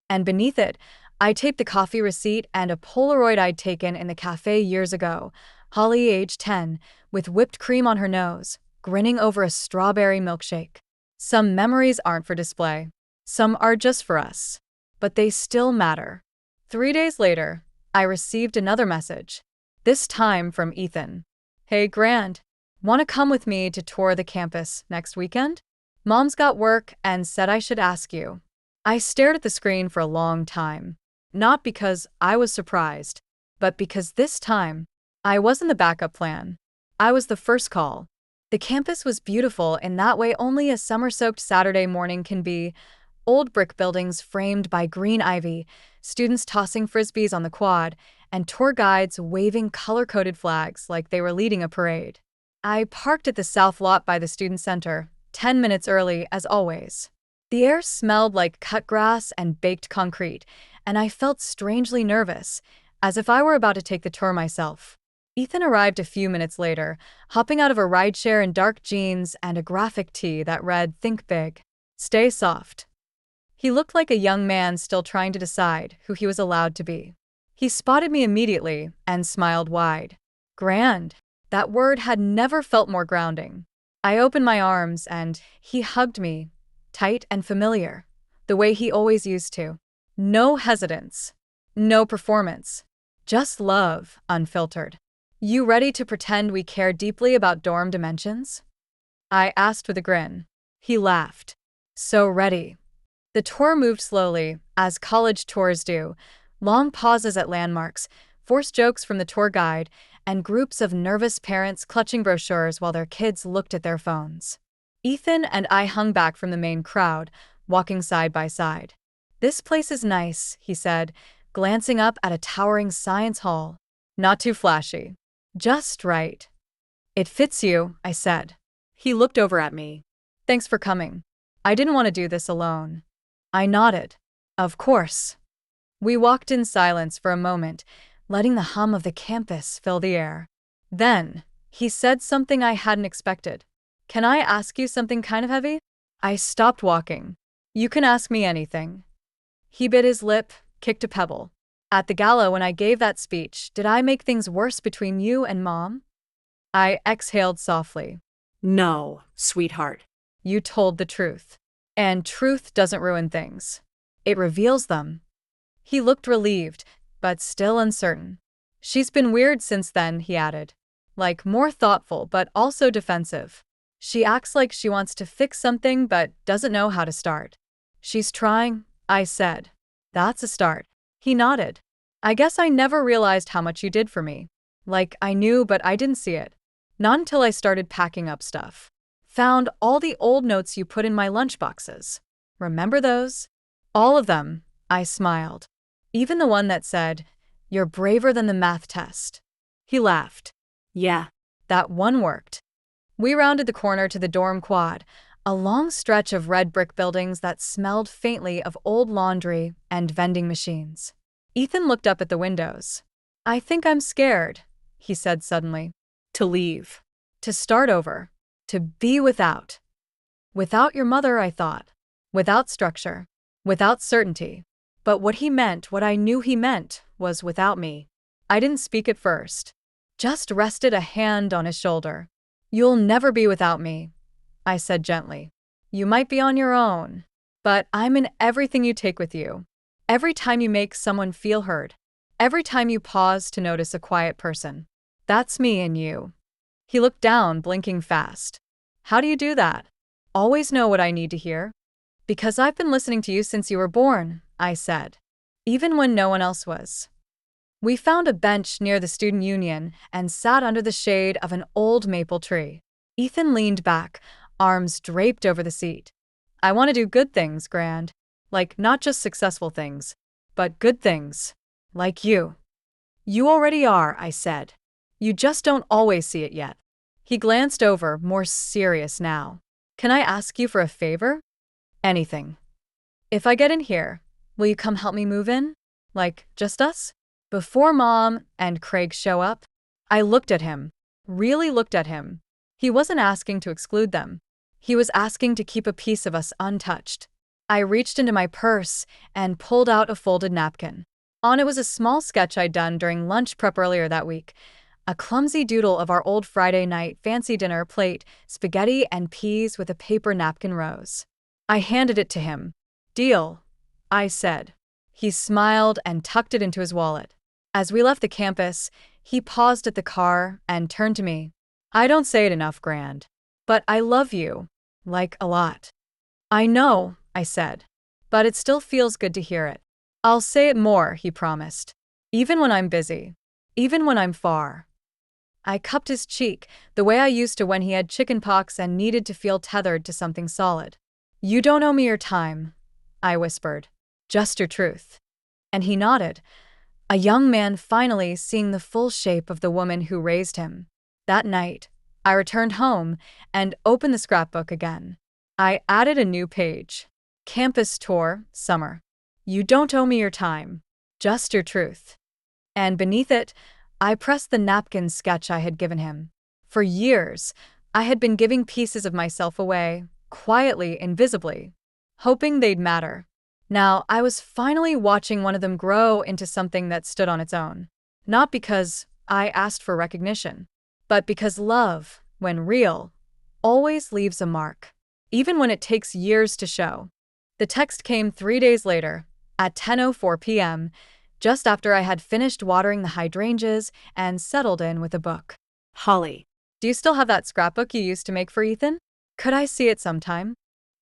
And beneath it, I taped the coffee receipt and a Polaroid I'd taken in the cafe years ago, Holly, age 10, with whipped cream on her nose, grinning over a strawberry milkshake. Some memories aren't for display. Some are just for us. But they still matter. 3 days later, I received another message, this time from Ethan. "Hey, Grand, want to come with me to tour the campus next weekend? Mom's got work and said I should ask you." I stared at the screen for a long time, not because I was surprised, but because this time, I wasn't the backup plan. I was the first call. The campus was beautiful in that way only a summer-soaked Saturday morning can be. Old brick buildings framed by green ivy, students tossing frisbees on the quad, and tour guides waving color-coded flags like they were leading a parade. I parked at the south lot by the student center, 10 minutes early as always. The air smelled like cut grass and baked concrete, and I felt strangely nervous, as if I were about to take the tour myself. Ethan arrived a few minutes later, hopping out of a rideshare in dark jeans and a graphic tee that read, "Think big. Stay soft." He looked like a young man still trying to decide who he was allowed to be. He spotted me immediately and smiled wide. Grand. That word had never felt more grounding. I opened my arms and he hugged me, tight and familiar, the way he always used to. No hesitance. No performance. Just love, unfiltered. "You ready to pretend we care deeply about dorm dimensions?" I asked with a grin. He laughed. "So ready." The tour moved slowly, as college tours do, long pauses at landmarks, forced jokes from the tour guide, and groups of nervous parents clutching brochures while their kids looked at their phones. Ethan and I hung back from the main crowd, walking side by side. "This place is nice," he said, glancing up at a towering science hall. "Not too flashy. Just right." "It fits you," I said. He looked over at me. "Thanks for coming. I didn't want to do this alone." I nodded. "Of course." We walked in silence for a moment, letting the hum of the campus fill the air. Then, he said something I hadn't expected. "Can I ask you something kind of heavy?" I stopped walking. "You can ask me anything." He bit his lip, kicked a pebble. "At the gala when I gave that speech, did I make things worse between you and Mom?" I exhaled softly. No, sweetheart. "You told the truth. And truth doesn't ruin things. It reveals them." He looked relieved, but still uncertain. "She's been weird since then," he added. "Like more thoughtful but also defensive. She acts like she wants to fix something but doesn't know how to start." "She's trying," I said. "That's a start." He nodded. "I guess I never realized how much you did for me. Like I knew but I didn't see it. Not until I started packing up stuff. Found all the old notes you put in my lunchboxes. Remember those?" "All of them," I smiled. "Even the one that said, 'You're braver than the math test.'" He laughed. Yeah. That one worked. We rounded the corner to the dorm quad, a long stretch of red brick buildings that smelled faintly of old laundry and vending machines. Ethan looked up at the windows. "I think I'm scared," he said suddenly. To leave. "To start over. To be without." Without your mother, I thought. Without structure. Without certainty. But what he meant, what I knew he meant, was without me. I didn't speak at first. Just rested a hand on his shoulder. "You'll never be without me," I said gently. "You might be on your own, but I'm in everything you take with you. Every time you make someone feel heard. Every time you pause to notice a quiet person. That's me and you." He looked down, blinking fast. "How do you do that? Always know what I need to hear?" "Because I've been listening to you since you were born," I said. "Even when no one else was." We found a bench near the student union and sat under the shade of an old maple tree. Ethan leaned back, arms draped over the seat. "I want to do good things, Grand. Like not just successful things, but good things. Like you." You already are, I said. You just don't always see it yet. He glanced over, more serious now. Can I ask you for a favor? Anything. If I get in here, will you come help me move in? Like, just us? Before Mom and Craig show up? I looked at him. Really looked at him. He wasn't asking to exclude them. He was asking to keep a piece of us untouched. I reached into my purse and pulled out a folded napkin. On it was a small sketch I'd done during lunch prep earlier that week. A clumsy doodle of our old Friday night fancy dinner plate, spaghetti and peas with a paper napkin rose. I handed it to him. Deal, I said. He smiled and tucked it into his wallet. As we left the campus, he paused at the car and turned to me. I don't say it enough, Grand. But I love you. Like, a lot. I know, I said. But it still feels good to hear it. I'll say it more, he promised. Even when I'm busy. Even when I'm far. I cupped his cheek, the way I used to when he had chickenpox and needed to feel tethered to something solid. You don't owe me your time, I whispered. Just your truth. And he nodded. A young man finally seeing the full shape of the woman who raised him. That night, I returned home and opened the scrapbook again. I added a new page. Campus tour, summer. You don't owe me your time. Just your truth. And beneath it, I pressed the napkin sketch I had given him. For years, I had been giving pieces of myself away, quietly, invisibly, hoping they'd matter. Now, I was finally watching one of them grow into something that stood on its own. Not because I asked for recognition, but because love, when real, always leaves a mark, even when it takes years to show. The text came 3 days later, at 10:04 p.m., just after I had finished watering the hydrangeas and settled in with a book. Holly. Do you still have that scrapbook you used to make for Ethan? Could I see it sometime?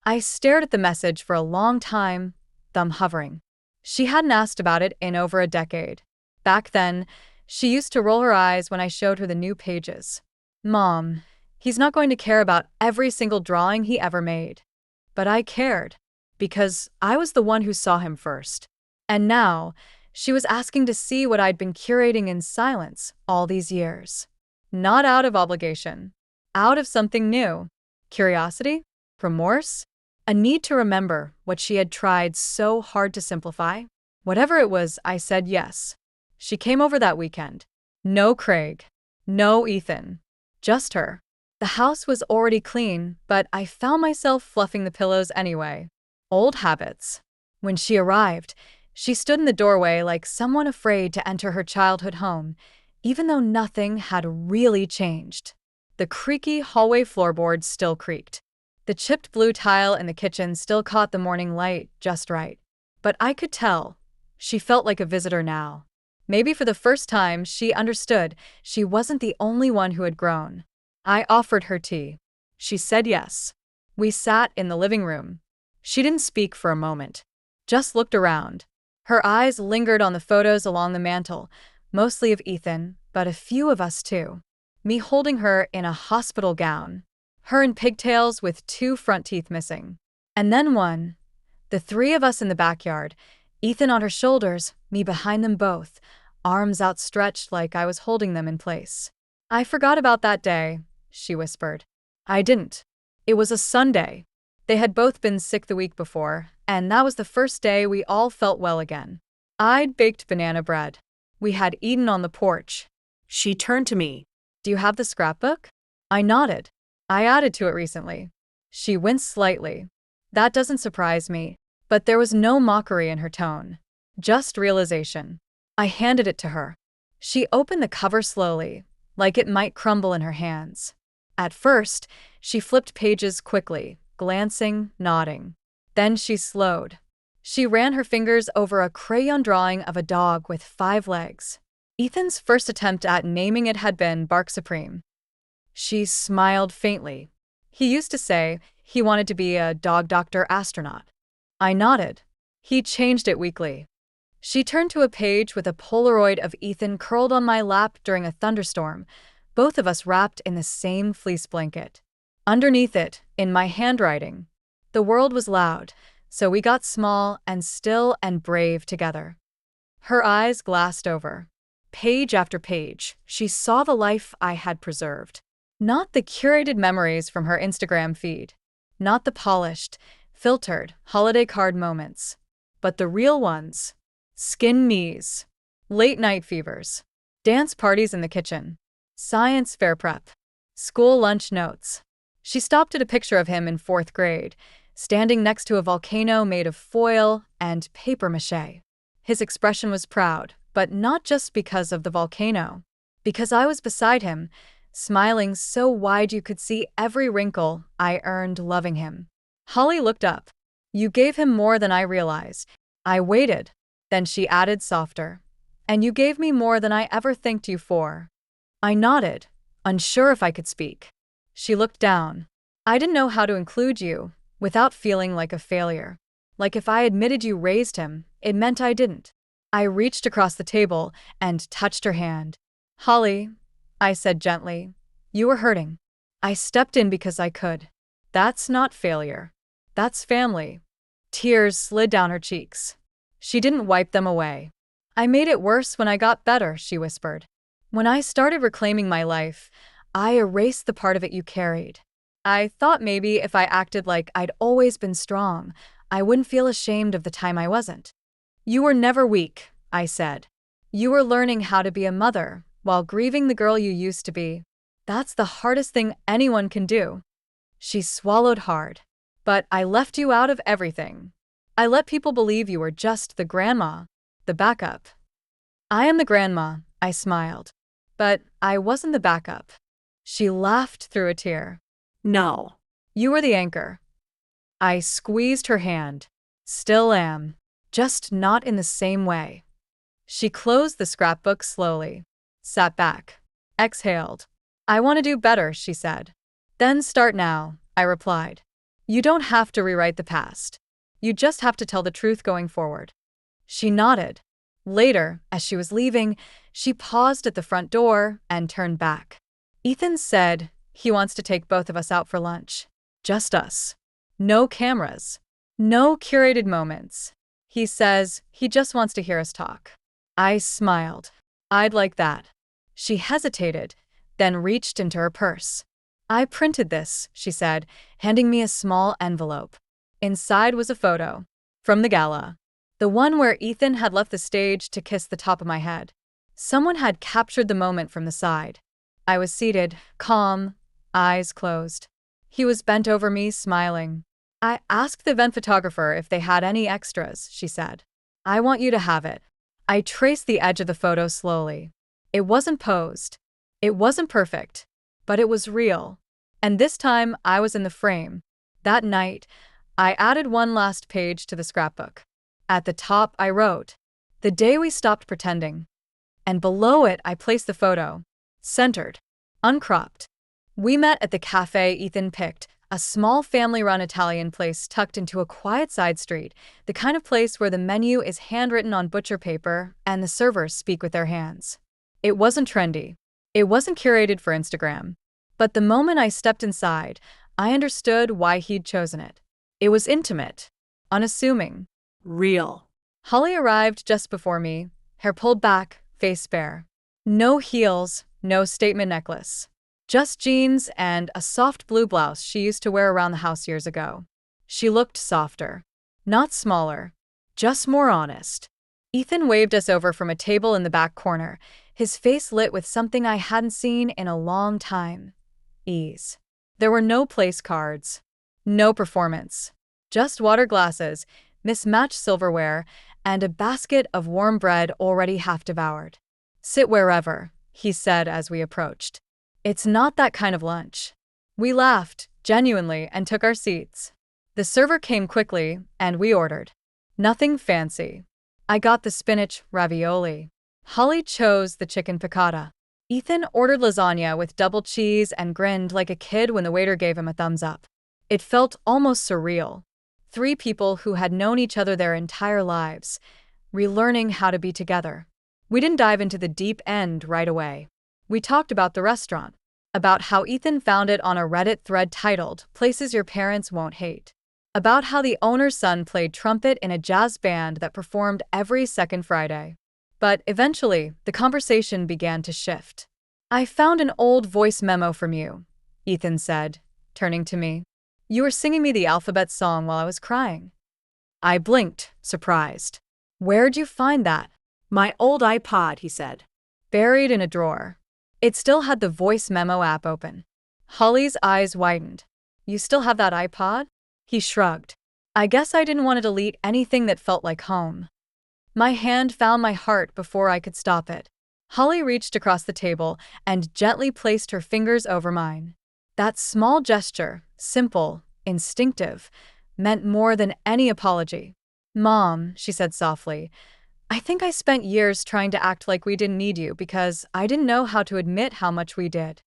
I stared at the message for a long time, thumb hovering. She hadn't asked about it in over a decade. Back then, she used to roll her eyes when I showed her the new pages. Mom, he's not going to care about every single drawing he ever made. But I cared, because I was the one who saw him first. And now, she was asking to see what I'd been curating in silence all these years. Not out of obligation. Out of something new. Curiosity? Remorse? A need to remember what she had tried so hard to simplify? Whatever it was, I said yes. She came over that weekend. No Craig. No Ethan. Just her. The house was already clean, but I found myself fluffing the pillows anyway. Old habits. When she arrived, she stood in the doorway like someone afraid to enter her childhood home, even though nothing had really changed. The creaky hallway floorboards still creaked. The chipped blue tile in the kitchen still caught the morning light just right. But I could tell. She felt like a visitor now. Maybe for the first time, she understood she wasn't the only one who had grown. I offered her tea. She said yes. We sat in the living room. She didn't speak for a moment. Just looked around. Her eyes lingered on the photos along the mantel, mostly of Ethan, but a few of us too. Me holding her in a hospital gown. Her in pigtails with 2 front teeth missing. And then one. The 3 of us in the backyard, Ethan on her shoulders, me behind them both, arms outstretched like I was holding them in place. I forgot about that day, she whispered. I didn't. It was a Sunday. They had both been sick the week before, and that was the first day we all felt well again. I'd baked banana bread. We had eaten on the porch. She turned to me. Do you have the scrapbook? I nodded. I added to it recently. She winced slightly. That doesn't surprise me, but there was no mockery in her tone. Just realization. I handed it to her. She opened the cover slowly, like it might crumble in her hands. At first, she flipped pages quickly, glancing, nodding. Then she slowed. She ran her fingers over a crayon drawing of a dog with 5 legs. Ethan's first attempt at naming it had been Bark Supreme. She smiled faintly. He used to say he wanted to be a dog doctor astronaut. I nodded. He changed it weekly. She turned to a page with a Polaroid of Ethan curled on my lap during a thunderstorm, both of us wrapped in the same fleece blanket. Underneath it, in my handwriting, the world was loud, so we got small and still and brave together. Her eyes glassed over. Page after page, she saw the life I had preserved. Not the curated memories from her Instagram feed, not the polished, filtered, holiday card moments, but the real ones. Skin knees, late night fevers, dance parties in the kitchen, science fair prep, school lunch notes. She stopped at a picture of him in fourth grade, standing next to a volcano made of foil and paper mache. His expression was proud, but not just because of the volcano. Because I was beside him, smiling so wide you could see every wrinkle I earned loving him. Holly looked up. You gave him more than I realized. I waited. Then she added softer. And you gave me more than I ever thanked you for. I nodded, unsure if I could speak. She looked down. I didn't know how to include you, without feeling like a failure. Like if I admitted you raised him, it meant I didn't. I reached across the table and touched her hand. Holly, I said gently, you were hurting. I stepped in because I could. That's not failure. That's family. Tears slid down her cheeks. She didn't wipe them away. I made it worse when I got better, she whispered. When I started reclaiming my life, I erased the part of it you carried. I thought maybe if I acted like I'd always been strong, I wouldn't feel ashamed of the time I wasn't. You were never weak, I said. You were learning how to be a mother while grieving the girl you used to be. That's the hardest thing anyone can do. She swallowed hard. But I left you out of everything. I let people believe you were just the grandma, the backup. I am the grandma, I smiled. But I wasn't the backup. She laughed through a tear. No. You were the anchor. I squeezed her hand. Still am. Just not in the same way. She closed the scrapbook slowly, sat back, exhaled. I want to do better, she said. Then start now, I replied. You don't have to rewrite the past. You just have to tell the truth going forward. She nodded. Later, as she was leaving, she paused at the front door and turned back. Ethan said he wants to take both of us out for lunch. Just us. No cameras. No curated moments. He says he just wants to hear us talk. I smiled. I'd like that. She hesitated, then reached into her purse. I printed this, she said, handing me a small envelope. Inside was a photo. From the gala. The one where Ethan had left the stage to kiss the top of my head. Someone had captured the moment from the side. I was seated, calm, eyes closed. He was bent over me, smiling. I asked the event photographer if they had any extras, she said. I want you to have it. I traced the edge of the photo slowly. It wasn't posed. It wasn't perfect. But it was real. And this time, I was in the frame. That night, I added one last page to the scrapbook. At the top, I wrote, "The day we stopped pretending." And below it, I placed the photo. Centered. Uncropped. We met at the cafe Ethan picked, a small family-run Italian place tucked into a quiet side street, the kind of place where the menu is handwritten on butcher paper and the servers speak with their hands. It wasn't trendy. It wasn't curated for Instagram. But the moment I stepped inside, I understood why he'd chosen it. It was intimate, unassuming. Real. Holly arrived just before me, hair pulled back, face bare. No heels, no statement necklace. Just jeans and a soft blue blouse she used to wear around the house years ago. She looked softer. Not smaller. Just more honest. Ethan waved us over from a table in the back corner, his face lit with something I hadn't seen in a long time. Ease. There were no place cards. No performance. Just water glasses, mismatched silverware, and a basket of warm bread already half devoured. Sit wherever, he said as we approached. It's not that kind of lunch. We laughed, genuinely, and took our seats. The server came quickly, and we ordered. Nothing fancy. I got the spinach ravioli. Holly chose the chicken piccata. Ethan ordered lasagna with double cheese and grinned like a kid when the waiter gave him a thumbs up. It felt almost surreal. 3 people who had known each other their entire lives, relearning how to be together. We didn't dive into the deep end right away. We talked about the restaurant, about how Ethan found it on a Reddit thread titled "Places Your Parents Won't Hate," about how the owner's son played trumpet in a jazz band that performed every second Friday. But eventually, the conversation began to shift. "I found an old voice memo from you," Ethan said, turning to me. "You were singing me the alphabet song while I was crying." I blinked, surprised. "Where'd you find that?" My old iPod, he said. "Buried in a drawer." It still had the voice memo app open. Holly's eyes widened. "You still have that iPod?" He shrugged. "I guess I didn't want to delete anything that felt like home." My hand found my heart before I could stop it. Holly reached across the table and gently placed her fingers over mine. That small gesture, simple, instinctive, meant more than any apology. "Mom," she said softly, "I think I spent years trying to act like we didn't need you because I didn't know how to admit how much we did."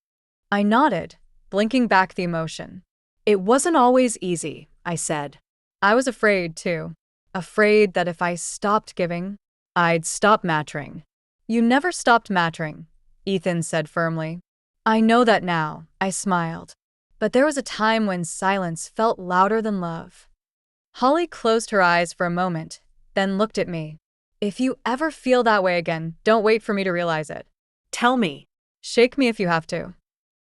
I nodded, blinking back the emotion. It wasn't always easy, I said. I was afraid, too. Afraid that if I stopped giving, I'd stop mattering. "You never stopped mattering," Ethan said firmly. "I know that now," I smiled. "But there was a time when silence felt louder than love." Holly closed her eyes for a moment, then looked at me. "If you ever feel that way again, don't wait for me to realize it. Tell me." Shake me if you have to."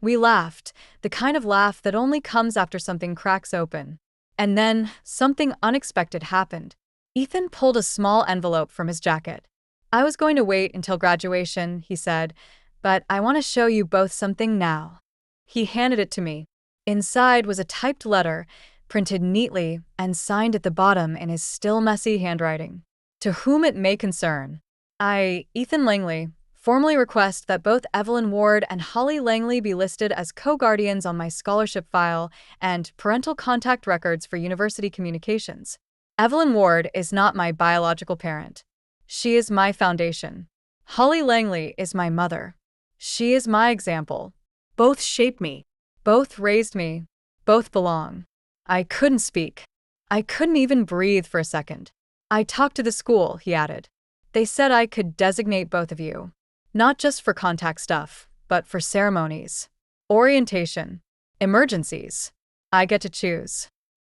We laughed, the kind of laugh that only comes after something cracks open. And then, something unexpected happened. Ethan pulled a small envelope from his jacket. "I was going to wait until graduation," he said, "but I want to show you both something now." He handed it to me. Inside was a typed letter, printed neatly and signed at the bottom in his still messy handwriting. "To whom it may concern. I, Ethan Langley, formally request that both Evelyn Ward and Holly Langley be listed as co-guardians on my scholarship file and parental contact records for university communications. Evelyn Ward is not my biological parent. She is my foundation. Holly Langley is my mother. She is my example. Both shape me. Both raised me. Both belong." I couldn't speak. I couldn't even breathe for a second. "I talked to the school," he added. "They said I could designate both of you. Not just for contact stuff, but for ceremonies, orientation, emergencies. I get to choose."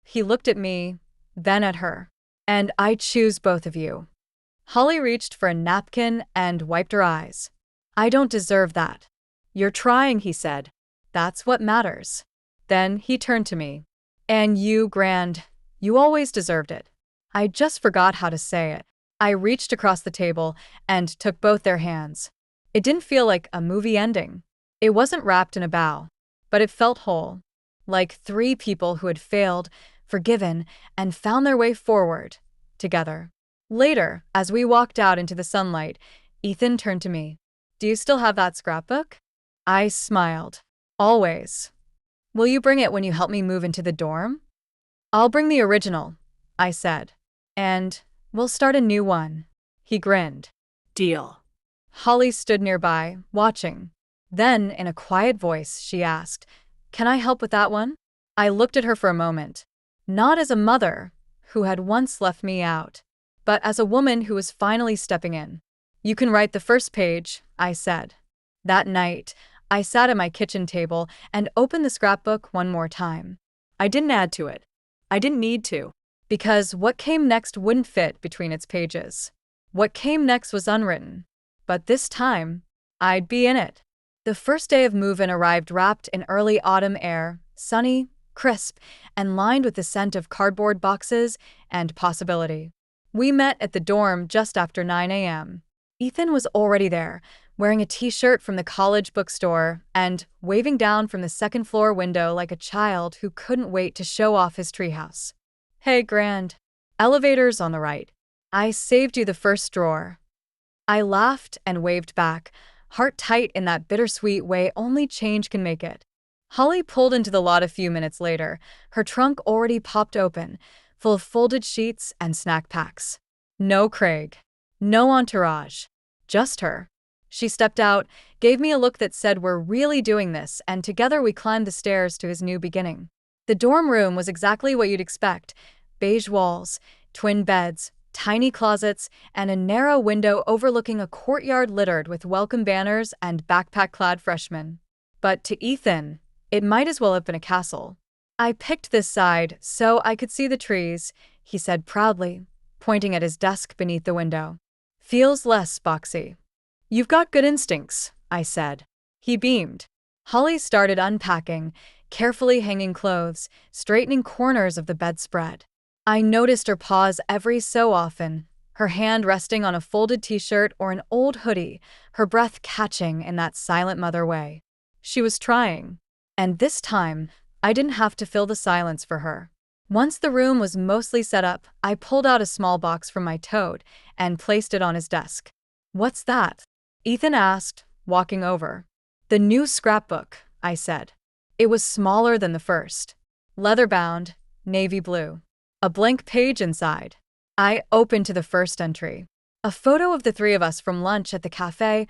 He looked at me, then at her. "And I choose both of you." Holly reached for a napkin and wiped her eyes. "I don't deserve that." "You're trying," he said. "That's what matters." Then he turned to me. "And you, Grand, you always deserved it." I just forgot how to say it. I reached across the table and took both their hands. It didn't feel like a movie ending. It wasn't wrapped in a bow, but it felt whole. Like three people who had failed, forgiven, and found their way forward, together. Later, as we walked out into the sunlight, Ethan turned to me. "Do you still have that scrapbook?" I smiled. "Always." "Will you bring it when you help me move into the dorm?" "I'll bring the original," I said. "And we'll start a new one." He grinned. "Deal." Holly stood nearby, watching. Then, in a quiet voice, she asked, "Can I help with that one?" I looked at her for a moment. Not as a mother, who had once left me out, but as a woman who was finally stepping in. "You can write the first page," I said. That night, I sat at my kitchen table and opened the scrapbook one more time. I didn't add to it. I didn't need to. Because what came next wouldn't fit between its pages. What came next was unwritten. But this time, I'd be in it. The first day of move-in arrived wrapped in early autumn air, sunny, crisp, and lined with the scent of cardboard boxes and possibility. We met at the dorm just after 9 a.m. Ethan was already there, wearing a t-shirt from the college bookstore and waving down from the second-floor window like a child who couldn't wait to show off his treehouse. "Hey, Grand. Elevator's on the right. I saved you the first drawer." I laughed and waved back, heart tight in that bittersweet way only change can make it. Holly pulled into the lot a few minutes later, her trunk already popped open, full of folded sheets and snack packs. No Craig. No entourage. Just her. She stepped out, gave me a look that said we're really doing this, and together we climbed the stairs to his new beginning. The dorm room was exactly what you'd expect. Beige walls, twin beds, tiny closets, and a narrow window overlooking a courtyard littered with welcome banners and backpack-clad freshmen. But to Ethan, it might as well have been a castle. "I picked this side so I could see the trees," he said proudly, pointing at his desk beneath the window. Feels less boxy. You've got good instincts, I said. He beamed. Holly started unpacking, carefully hanging clothes, straightening corners of the bedspread. I noticed her pause every so often, her hand resting on a folded t-shirt or an old hoodie, her breath catching in that silent mother way. She was trying. And this time, I didn't have to fill the silence for her. Once the room was mostly set up, I pulled out a small box from my tote and placed it on his desk. "What's that?" Ethan asked, walking over. "The new scrapbook," I said. It was smaller than the first. Leather-bound, navy blue. A blank page inside. I opened to the first entry. A photo of the three of us from lunch at the cafe,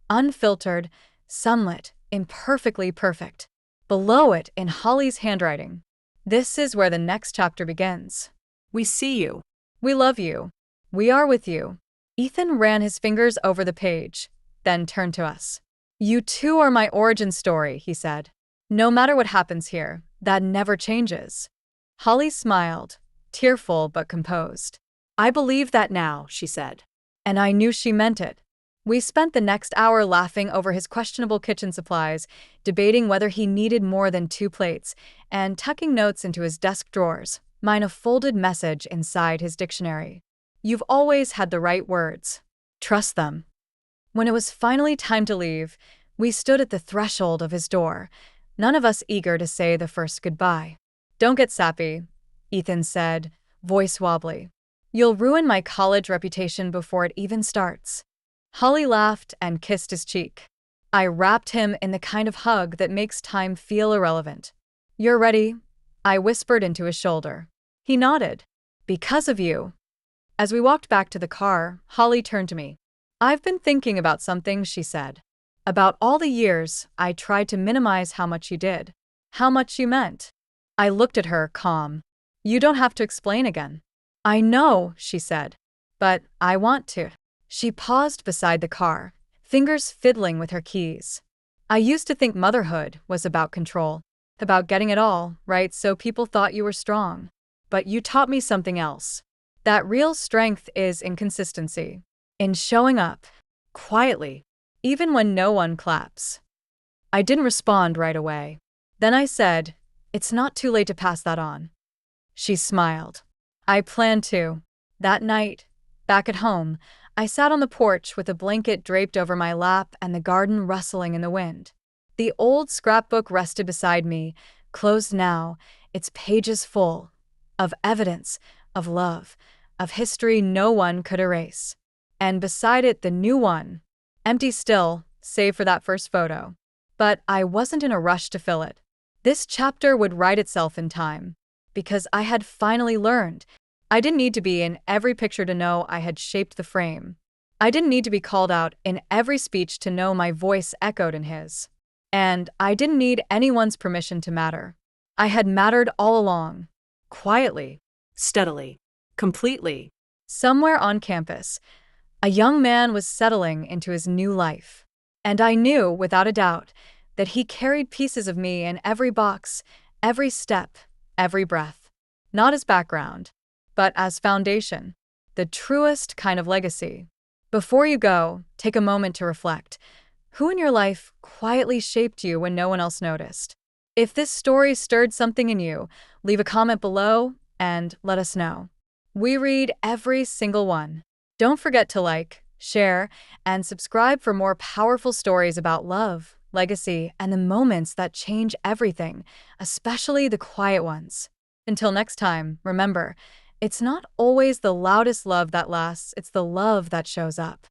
unfiltered, sunlit, imperfectly perfect. Below it, in Holly's handwriting, "This is where the next chapter begins. We see you. We love you. We are with you." Ethan ran his fingers over the page, then turned to us. "You too are my origin story," he said. "No matter what happens here, that never changes." Holly smiled, tearful but composed. "I believe that now," she said. And I knew she meant it. We spent the next hour laughing over his questionable kitchen supplies, debating whether he needed more than 2 plates, and tucking notes into his desk drawers, mine a folded message inside his dictionary. "You've always had the right words. Trust them." When it was finally time to leave, we stood at the threshold of his door, none of us eager to say the first goodbye. "Don't get sappy," Ethan said, voice wobbly. "You'll ruin my college reputation before it even starts." Holly laughed and kissed his cheek. I wrapped him in the kind of hug that makes time feel irrelevant. "You're ready?" I whispered into his shoulder. He nodded. "Because of you." As we walked back to the car, Holly turned to me. "I've been thinking about something," she said. "About all the years I tried to minimize how much you did. How much you meant." I looked at her, calm. "You don't have to explain again." "I know," she said. "But I want to." She paused beside the car, fingers fiddling with her keys. "I used to think motherhood was about control, about getting it all right so people thought you were strong. But you taught me something else. That real strength is in consistency, in showing up, quietly, even when no one claps." I didn't respond right away. Then I said, "It's not too late to pass that on." She smiled. "I plan to." That night, back at home, I sat on the porch with a blanket draped over my lap and the garden rustling in the wind. The old scrapbook rested beside me, closed now, its pages full, of evidence, of love, of history no one could erase. And beside it the new one, empty still, save for that first photo. But I wasn't in a rush to fill it. This chapter would write itself in time, because I had finally learned. I didn't need to be in every picture to know I had shaped the frame. I didn't need to be called out in every speech to know my voice echoed in his. And I didn't need anyone's permission to matter. I had mattered all along. Quietly. Steadily. Completely. Somewhere on campus, a young man was settling into his new life. And I knew, without a doubt, that he carried pieces of me in every box, every step, every breath. Not as background, but as foundation. The truest kind of legacy. Before you go, take a moment to reflect. Who in your life quietly shaped you when no one else noticed? If this story stirred something in you, leave a comment below and let us know. We read every single one. Don't forget to like, share, and subscribe for more powerful stories about love, legacy, and the moments that change everything, especially the quiet ones. Until next time, remember, it's not always the loudest love that lasts, it's the love that shows up.